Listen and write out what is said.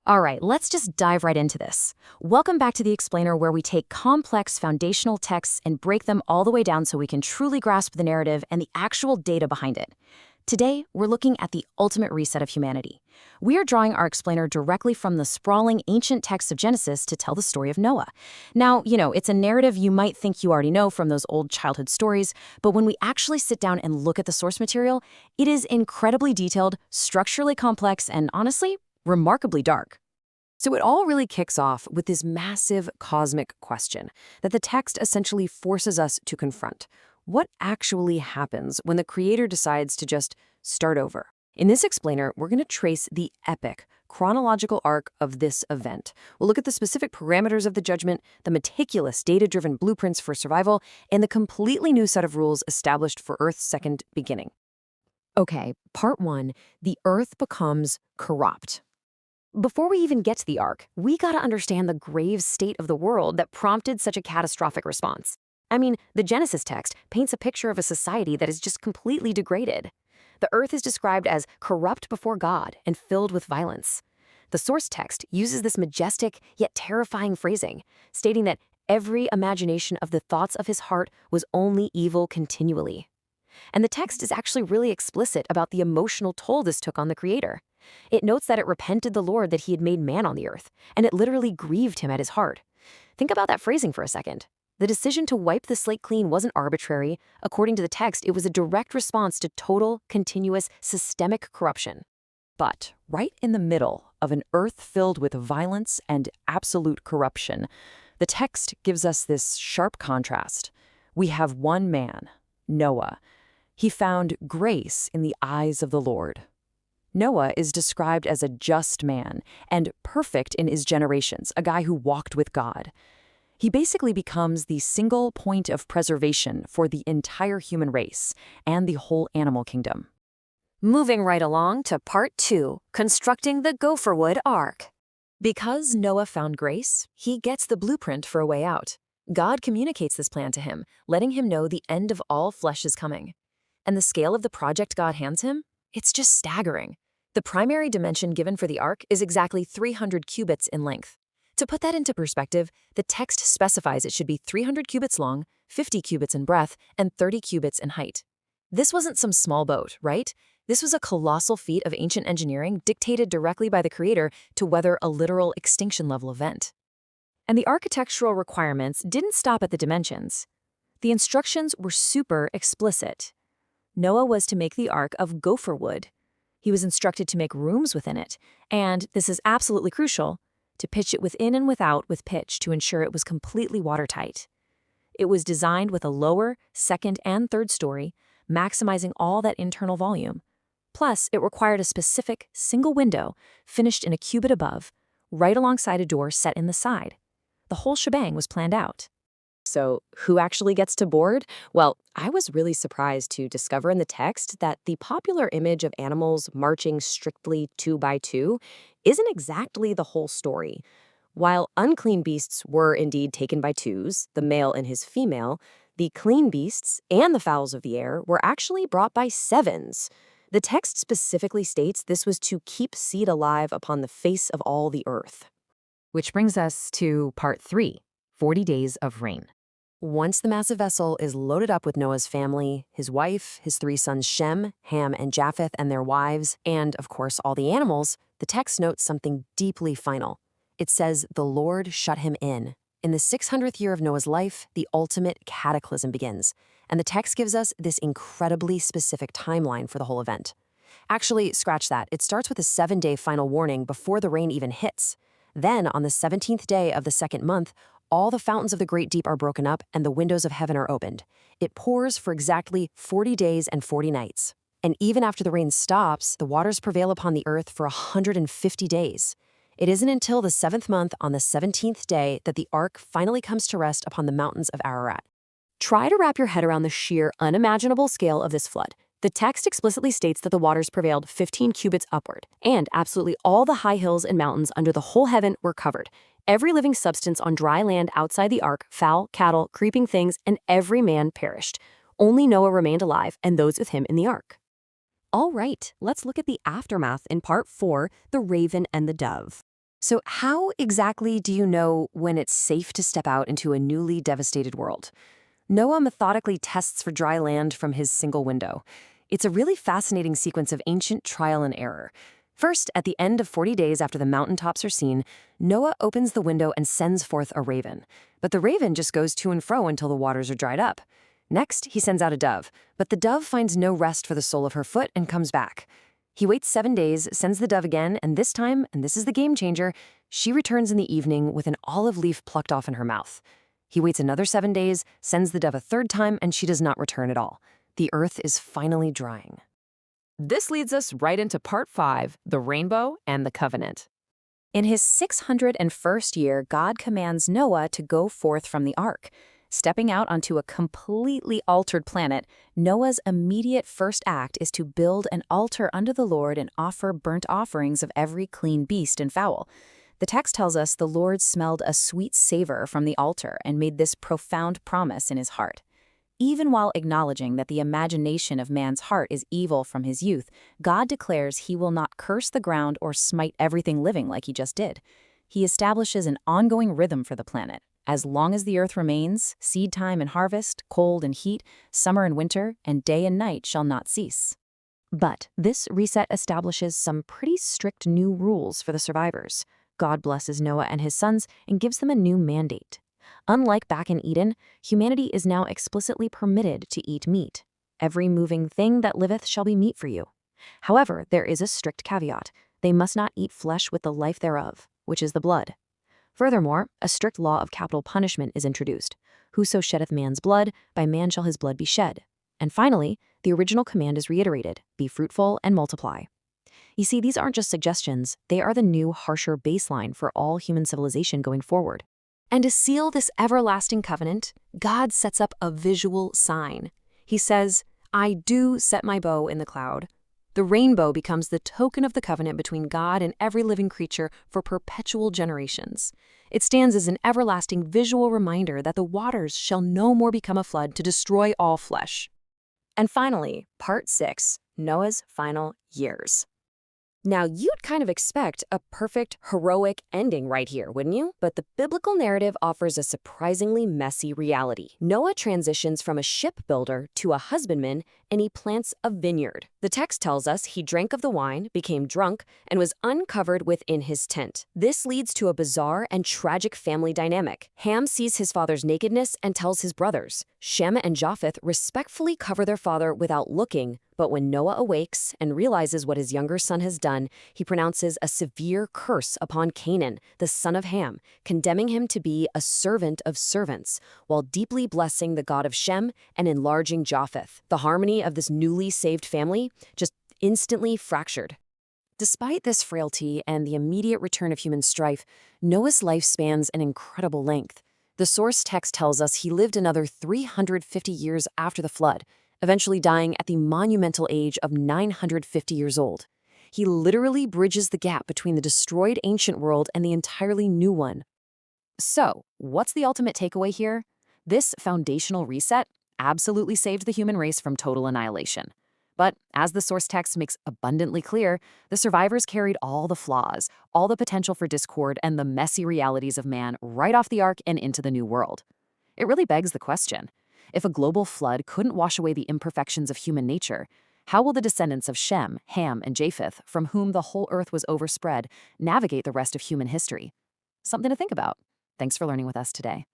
All right, let's just dive right into this. Welcome back to The Explainer, where we take complex foundational texts and break them all the way down so we can truly grasp the narrative and the actual data behind it. Today, we're looking at the ultimate reset of humanity. We are drawing our explainer directly from the sprawling ancient texts of Genesis to tell the story of Noah. Now, it's a narrative you might think you already know from those old childhood stories, but when we actually sit down and look at the source material, it is incredibly detailed, structurally complex, and honestly, remarkably dark. So it all really kicks off with this massive cosmic question that the text essentially forces us to confront. What actually happens when the creator decides to just start over? In this explainer, we're going to trace the epic, chronological arc of this event. We'll look at the specific parameters of the judgment, the meticulous data-driven blueprints for survival, and the completely new set of rules established for Earth's second beginning. Okay, part one, the Earth becomes corrupt. Before we even get to the arc, we gotta understand the grave state of the world that prompted such a catastrophic response. I mean, the Genesis text paints a picture of a society that is just completely degraded. The earth is described as corrupt before God and filled with violence. The source text uses this majestic yet terrifying phrasing, stating that every imagination of the thoughts of his heart was only evil continually. And the text is actually really explicit about the emotional toll this took on the creator. It notes that it repented the Lord that he had made man on the earth, and it literally grieved him at his heart. Think about that phrasing for a second. The decision to wipe the slate clean wasn't arbitrary. According to the text, it was a direct response to total, continuous, systemic corruption. But right in the middle of an earth filled with violence and absolute corruption, the text gives us this sharp contrast. We have one man, Noah. He found grace in the eyes of the Lord. Noah is described as a just man and perfect in his generations, a guy who walked with God. He basically becomes the single point of preservation for the entire human race and the whole animal kingdom. Moving right along to part two, constructing the Gopherwood Ark. Because Noah found grace, he gets the blueprint for a way out. God communicates this plan to him, letting him know the end of all flesh is coming. And the scale of the project God hands him? It's just staggering. The primary dimension given for the ark is exactly 300 cubits in length. To put that into perspective, the text specifies it should be 300 cubits long, 50 cubits in breadth, and 30 cubits in height. This wasn't some small boat, right? This was a colossal feat of ancient engineering dictated directly by the creator to weather a literal extinction-level event. And the architectural requirements didn't stop at the dimensions. The instructions were super explicit. Noah was to make the ark of gopher wood. He was instructed to make rooms within it, and, this is absolutely crucial, to pitch it within and without with pitch to ensure it was completely watertight. It was designed with a lower, second, and third story, maximizing all that internal volume. Plus, it required a specific, single window, finished in a cubit above, right alongside a door set in the side. The whole shebang was planned out. So, who actually gets to board? Well, I was really surprised to discover in the text that the popular image of animals marching strictly two by two isn't exactly the whole story. While unclean beasts were indeed taken by twos, the male and his female, the clean beasts and the fowls of the air were actually brought by sevens. The text specifically states this was to keep seed alive upon the face of all the earth. Which brings us to part 3, 40 days of rain. Once the massive vessel is loaded up with Noah's family, his wife, his 3 sons Shem, Ham, and Japheth and their wives, and, of course, all the animals, the text notes something deeply final. It says, "The Lord shut him in." In the 600th year of Noah's life, the ultimate cataclysm begins, and the text gives us this incredibly specific timeline for the whole event. Actually, scratch that. It starts with a 7-day final warning before the rain even hits. Then, on the 17th day of the second month, all the fountains of the great deep are broken up and the windows of heaven are opened. It pours for exactly 40 days and 40 nights. And even after the rain stops, the waters prevail upon the earth for 150 days. It isn't until the 7th month on the 17th day that the ark finally comes to rest upon the mountains of Ararat. Try to wrap your head around the sheer, unimaginable scale of this flood. The text explicitly states that the waters prevailed 15 cubits upward, and absolutely all the high hills and mountains under the whole heaven were covered. Every living substance on dry land outside the ark, fowl, cattle, creeping things, and every man perished. Only Noah remained alive, and those with him in the ark. All right, let's look at the aftermath in part 4, the raven and the dove. So how exactly do you know when it's safe to step out into a newly devastated world? Noah methodically tests for dry land from his single window. It's a really fascinating sequence of ancient trial and error. First, at the end of 40 days after the mountaintops are seen, Noah opens the window and sends forth a raven. But the raven just goes to and fro until the waters are dried up. Next, he sends out a dove, but the dove finds no rest for the sole of her foot and comes back. He waits 7 days, sends the dove again, and this time, and this is the game changer, she returns in the evening with an olive leaf plucked off in her mouth. He waits another 7 days, sends the dove a third time, and she does not return at all. The earth is finally drying. This leads us right into part 5, the rainbow and the covenant. In his 601st year, God commands Noah to go forth from the ark. Stepping out onto a completely altered planet, Noah's immediate first act is to build an altar unto the Lord and offer burnt offerings of every clean beast and fowl. The text tells us the Lord smelled a sweet savor from the altar and made this profound promise in his heart. Even while acknowledging that the imagination of man's heart is evil from his youth, God declares he will not curse the ground or smite everything living like he just did. He establishes an ongoing rhythm for the planet. As long as the earth remains, seed time and harvest, cold and heat, summer and winter, and day and night shall not cease. But this reset establishes some pretty strict new rules for the survivors. God blesses Noah and his sons and gives them a new mandate. Unlike back in Eden, humanity is now explicitly permitted to eat meat. Every moving thing that liveth shall be meat for you. However, there is a strict caveat. They must not eat flesh with the life thereof, which is the blood. Furthermore, a strict law of capital punishment is introduced. Whoso sheddeth man's blood, by man shall his blood be shed. And finally, the original command is reiterated, be fruitful and multiply. You see, these aren't just suggestions, they are the new, harsher baseline for all human civilization going forward. And to seal this everlasting covenant, God sets up a visual sign. He says, I do set my bow in the cloud. The rainbow becomes the token of the covenant between God and every living creature for perpetual generations. It stands as an everlasting visual reminder that the waters shall no more become a flood to destroy all flesh. And finally, part 6, Noah's final years. Now, you'd kind of expect a perfect, heroic ending right here, wouldn't you? But the biblical narrative offers a surprisingly messy reality. Noah transitions from a shipbuilder to a husbandman, and he plants a vineyard. The text tells us he drank of the wine, became drunk, and was uncovered within his tent. This leads to a bizarre and tragic family dynamic. Ham sees his father's nakedness and tells his brothers. Shem and Japheth respectfully cover their father without looking, but when Noah awakes and realizes what his younger son has done, he pronounces a severe curse upon Canaan, the son of Ham, condemning him to be a servant of servants, while deeply blessing the God of Shem and enlarging Japheth. The harmony of this newly saved family just instantly fractured. Despite this frailty and the immediate return of human strife, Noah's life spans an incredible length. The source text tells us he lived another 350 years after the flood, eventually dying at the monumental age of 950 years old. He literally bridges the gap between the destroyed ancient world and the entirely new one. So, what's the ultimate takeaway here? This foundational reset absolutely saved the human race from total annihilation. But as the source text makes abundantly clear, the survivors carried all the flaws, all the potential for discord, and the messy realities of man right off the ark and into the new world. It really begs the question, if a global flood couldn't wash away the imperfections of human nature, how will the descendants of Shem, Ham, and Japheth, from whom the whole earth was overspread, navigate the rest of human history? Something to think about. Thanks for learning with us today.